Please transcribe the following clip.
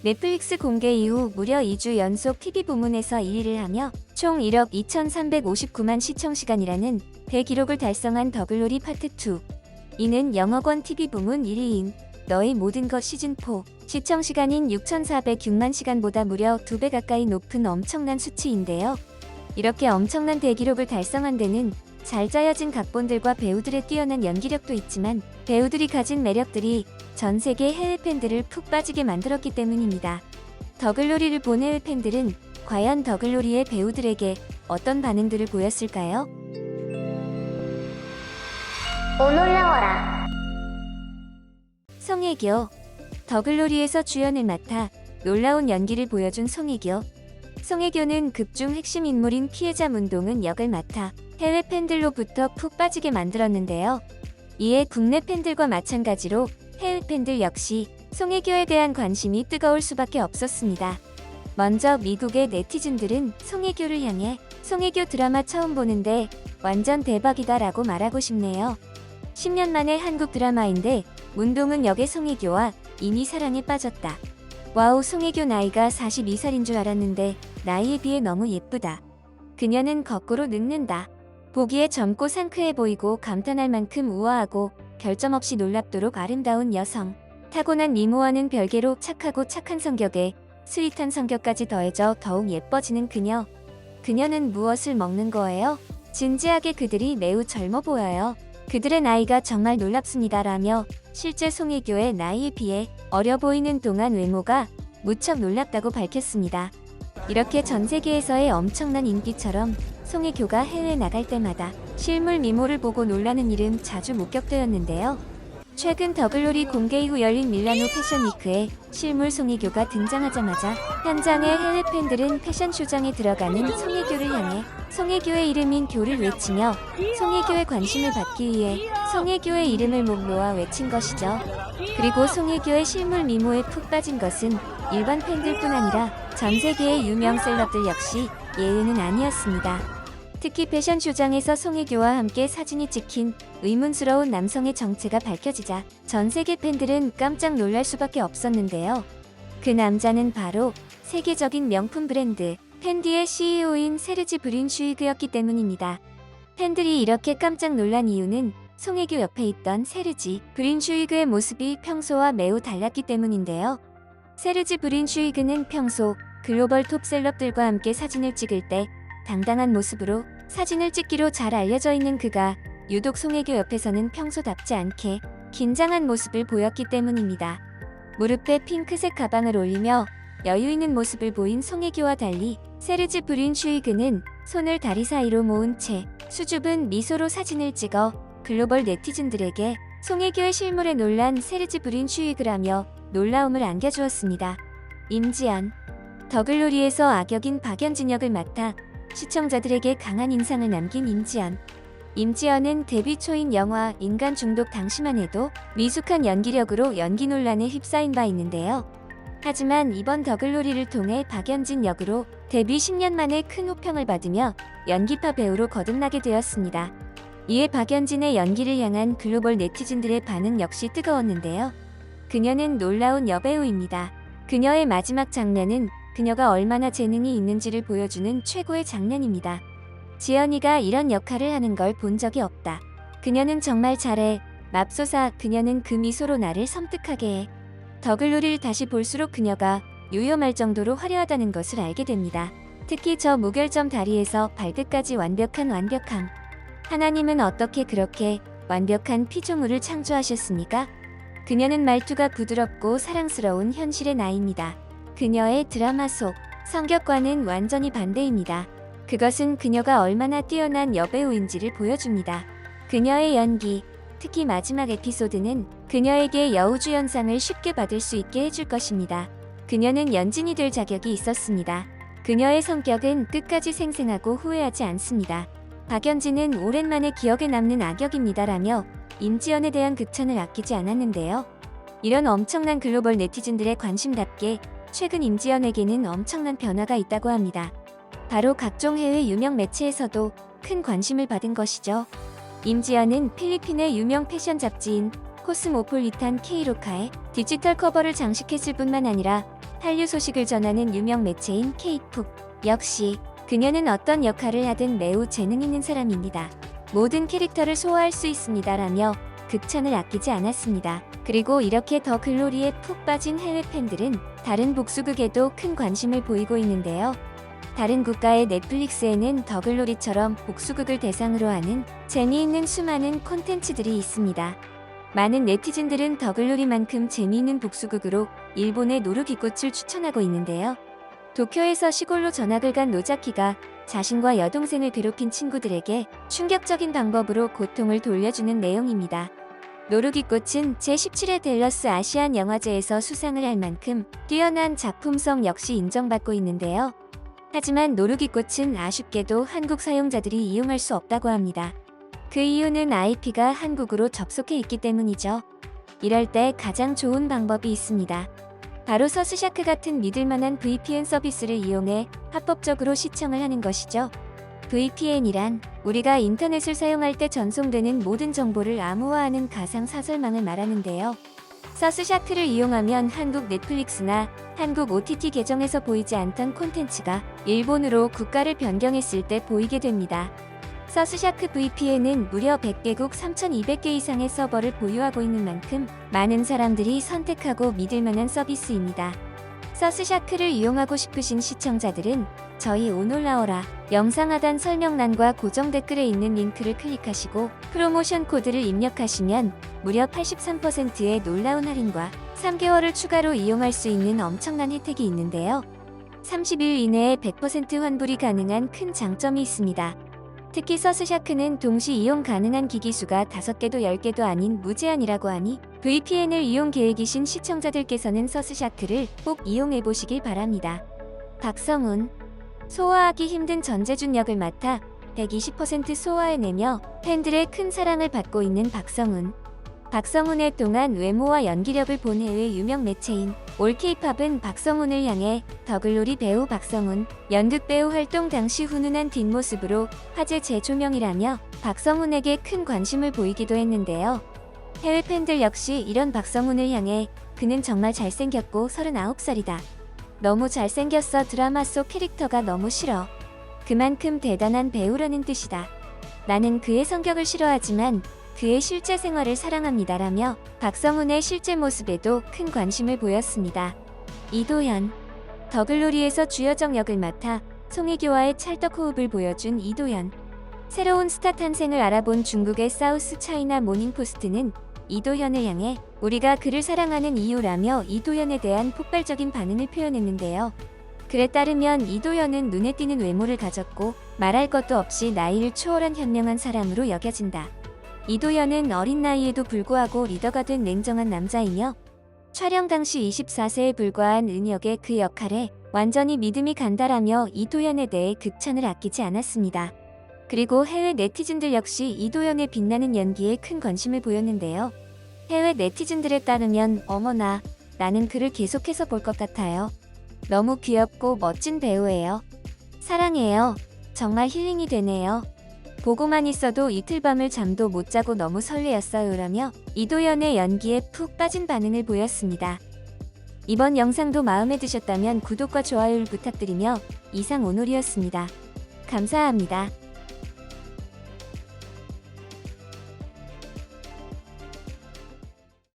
넷플릭스 공개 이후 무려 2주 연속 TV 부문에서 1위를 하며 총 1억 2,359만 시청시간이라는 대기록을 달성한 더글로리 파트 2. 이는 영어권 TV 부문 1위인 너의 모든 것 시즌4 시청시간인 6,406만 시간보다 무려 2배 가까이 높은 엄청난 수치인데요. 이렇게 엄청난 대기록을 달성한 데는 잘 짜여진 각본들과 배우들의 뛰어난 연기력도 있지만 배우들이 가진 매력들이 전 세계 해외 팬들을 푹 빠지게 만들었기 때문입니다. 더글로리를 본 해외 팬들은 과연 더글로리의 배우들에게 어떤 반응들을 보였을까요? 오 놀라워라. 송혜교. 더글로리에서 주연을 맡아 놀라운 연기를 보여준 송혜교. 송혜교는 극중 핵심 인물인 피해자 문동은 역을 맡아 해외 팬들로부터 푹 빠지게 만들었는데요. 이에 국내 팬들과 마찬가지로 해외 팬들 역시 송혜교에 대한 관심이 뜨거울 수밖에 없었습니다. 먼저 미국의 네티즌들은 송혜교를 향해 송혜교 드라마 처음 보는데 완전 대박이다 라고 말하고 싶네요. 10년 만에 한국 드라마인데 문동은 역의 송혜교와 이미 사랑에 빠졌다. 와우, 송혜교 나이가 42살인 줄 알았는데 나이에 비해 너무 예쁘다. 그녀는 거꾸로 늙는다. 보기에 젊고 상쾌해 보이고 감탄할 만큼 우아하고 결점 없이 놀랍도록 아름다운 여성. 타고난 미모와는 별개로 착하고 착한 성격에 스윗한 성격까지 더해져 더욱 예뻐지는 그녀. 그녀는 무엇을 먹는 거예요? 진지하게 그들이 매우 젊어 보여요. 그들의 나이가 정말 놀랍습니다 라며 실제 송혜교의 나이에 비해 어려 보이는 동안 외모가 무척 놀랍다고 밝혔습니다. 이렇게 전 세계에서의 엄청난 인기처럼 송혜교가 해외 나갈 때마다 실물 미모를 보고 놀라는 일은 자주 목격되었는데요. 최근 더글로리 공개 이후 열린 밀라노 패션위크에 실물 송혜교가 등장하자마자 현장의 해외 팬들은 패션쇼장에 들어가는 송혜교를 향해 송혜교의 이름인 교를 외치며 송혜교의 관심을 받기 위해 송혜교의 이름을 목 놓아 외친 것이죠. 그리고 송혜교의 실물 미모에 푹 빠진 것은 일반 팬들뿐 아니라 전 세계의 유명 셀럽들 역시 예외는 아니었습니다. 특히 패션쇼장에서 송혜교와 함께 사진이 찍힌 의문스러운 남성의 정체가 밝혀지자 전 세계 팬들은 깜짝 놀랄 수밖에 없었는데요. 그 남자는 바로 세계적인 명품 브랜드 팬디의 CEO인 세르지 브린슈이그였기 때문입니다. 팬들이 이렇게 깜짝 놀란 이유는 송혜교 옆에 있던 세르지 브린슈이그의 모습이 평소와 매우 달랐기 때문인데요. 세르지 브린슈이그는 평소 글로벌 톱 셀럽들과 함께 사진을 찍을 때 당당한 모습으로 사진을 찍기로 잘 알려져 있는 그가 유독 송혜교 옆에서는 평소답지 않게 긴장한 모습을 보였기 때문입니다. 무릎에 핑크색 가방을 올리며 여유 있는 모습을 보인 송혜교와 달리 세르지 브린슈이그는 손을 다리 사이로 모은 채 수줍은 미소로 사진을 찍어 글로벌 네티즌들에게 송혜교의 실물에 놀란 세르지 브린슈이그라며 놀라움을 안겨주었습니다. 임지연. 더글로리에서 악역인 박연진 역을 맡아 시청자들에게 강한 인상을 남긴 임지연. 임지연은 데뷔 초인 영화 인간 중독 당시만 해도 미숙한 연기력으로 연기 논란에 휩싸인 바 있는데요. 하지만 이번 더글로리를 통해 박연진 역으로 데뷔 10년 만에 큰 호평을 받으며 연기파 배우로 거듭나게 되었습니다. 이에 박연진의 연기를 향한 글로벌 네티즌들의 반응 역시 뜨거웠는데요. 그녀는 놀라운 여배우입니다. 그녀의 마지막 장면은 그녀가 얼마나 재능이 있는지를 보여주는 최고의 장면입니다. 지연이가 이런 역할을 하는 걸 본 적이 없다. 그녀는 정말 잘해. 맙소사. 그녀는 그 미소로 나를 섬뜩하게 해. 더글로리를 다시 볼수록 그녀가 유용할 정도로 화려하다는 것을 알게 됩니다. 특히 저 무결점 다리에서 발끝까지 완벽함. 하나님은 어떻게 그렇게 완벽한 피조물을 창조하셨습니까? 그녀는 말투가 부드럽고 사랑스러운 현실의 나이입니다. 그녀의 드라마 속 성격과는 완전히 반대입니다. 그것은 그녀가 얼마나 뛰어난 여배우인지를 보여줍니다. 그녀의 연기, 특히 마지막 에피소드는 그녀에게 여우주연상을 쉽게 받을 수 있게 해줄 것입니다. 그녀는 연진이 될 자격이 있었습니다. 그녀의 성격은 끝까지 생생하고 후회하지 않습니다. 박연진은 오랜만에 기억에 남는 악역입니다라며 임지연에 대한 극찬을 아끼지 않았는데요. 이런 엄청난 글로벌 네티즌들의 관심답게 최근 임지연에게는 엄청난 변화가 있다고 합니다. 바로 각종 해외 유명 매체에서도 큰 관심을 받은 것이죠. 임지연은 필리핀의 유명 패션 잡지인 코스모폴리탄 K로카의 디지털 커버를 장식했을 뿐만 아니라 한류 소식을 전하는 유명 매체인 K-푸. 역시 그녀는 어떤 역할을 하든 매우 재능 있는 사람입니다. 모든 캐릭터를 소화할 수 있습니다라며 극찬을 아끼지 않았습니다. 그리고 이렇게 더 글로리에 푹 빠진 해외 팬들은 다른 복수극에도 큰 관심을 보이고 있는데요. 다른 국가의 넷플릭스에는 더 글로리처럼 복수극을 대상으로 하는 재미있는 수많은 콘텐츠들이 있습니다. 많은 네티즌들은 더 글로리만큼 재미있는 복수극으로 일본의 노루기꽃을 추천하고 있는데요. 도쿄에서 시골로 전학을 간 노자키가 자신과 여동생을 괴롭힌 친구들에게 충격적인 방법으로 고통을 돌려주는 내용입니다. 노루기꽃은 제17회 댈러스 아시안 영화제에서 수상을 할 만큼 뛰어난 작품성 역시 인정받고 있는데요. 하지만 노루기꽃은 아쉽게도 한국 사용자들이 이용할 수 없다고 합니다. 그 이유는 IP가 한국으로 접속해 있기 때문이죠. 이럴 때 가장 좋은 방법이 있습니다. 바로 서스샤크 같은 믿을만한 VPN 서비스를 이용해 합법적으로 시청을 하는 것이죠. VPN이란 우리가 인터넷을 사용할 때 전송되는 모든 정보를 암호화하는 가상 사설망을 말하는데요. 서스샤크를 이용하면 한국 넷플릭스나 한국 OTT 계정에서 보이지 않던 콘텐츠가 일본으로 국가를 변경했을 때 보이게 됩니다. 서스샤크 VPN은 무려 100개국 3,200개 이상의 서버를 보유하고 있는 만큼 많은 사람들이 선택하고 믿을 만한 서비스입니다. 서스샤크를 이용하고 싶으신 시청자들은 저희 오놀라오라 영상 하단 설명란과 고정 댓글에 있는 링크를 클릭하시고 프로모션 코드를 입력하시면 무려 83%의 놀라운 할인과 3개월을 추가로 이용할 수 있는 엄청난 혜택이 있는데요. 30일 이내에 100% 환불이 가능한 큰 장점이 있습니다. 특히 서스샤크는 동시 이용 가능한 기기 수가 5개도 10개도 아닌 무제한이라고 하니 VPN을 이용 계획이신 시청자들께서는 서스샤크를 꼭 이용해보시길 바랍니다. 박성훈. 소화하기 힘든 전재준 역을 맡아 120% 소화해내며 팬들의 큰 사랑을 받고 있는 박성훈. 박성훈의 동안 외모와 연기력을 본 해외 유명 매체인 올케이팝은 박성훈을 향해 더 글로리 배우 박성훈, 연극 배우 활동 당시 훈훈한 뒷모습으로 화제 재조명이라며 박성훈에게 큰 관심을 보이기도 했는데요. 해외 팬들 역시 이런 박성훈을 향해 그는 정말 잘생겼고 39살이다. 너무 잘생겼어. 드라마 속 캐릭터가 너무 싫어. 그만큼 대단한 배우라는 뜻이다. 나는 그의 성격을 싫어하지만 그의 실제 생활을 사랑합니다라며 박성훈의 실제 모습에도 큰 관심을 보였습니다. 이도현. 더 글로리에서 주여정 역을 맡아 송혜교와의 찰떡 호흡을 보여준 이도현. 새로운 스타 탄생을 알아본 중국의 사우스 차이나 모닝포스트는 이도현을 향해 우리가 그를 사랑하는 이유라며 이도현에 대한 폭발적인 반응을 표현했는데요. 글에 따르면 이도현은 눈에 띄는 외모를 가졌고 말할 것도 없이 나이를 초월한 현명한 사람으로 여겨진다. 이도현은 어린 나이에도 불구하고 리더가 된 냉정한 남자이며 촬영 당시 24세에 불과한 은혁의 그 역할에 완전히 믿음이 간다라며 이도현에 대해 극찬을 아끼지 않았습니다. 그리고 해외 네티즌들 역시 이도현의 빛나는 연기에 큰 관심을 보였는데요. 해외 네티즌들에 따르면 어머나, 나는 그를 계속해서 볼 것 같아요. 너무 귀엽고 멋진 배우예요. 사랑해요. 정말 힐링이 되네요. 보고만 있어도 이틀 밤을 잠도 못 자고 너무 설레었어요라며 이도현의 연기에 푹 빠진 반응을 보였습니다. 이번 영상도 마음에 드셨다면 구독과 좋아요를 부탁드리며 이상 오놀이었습니다. 감사합니다.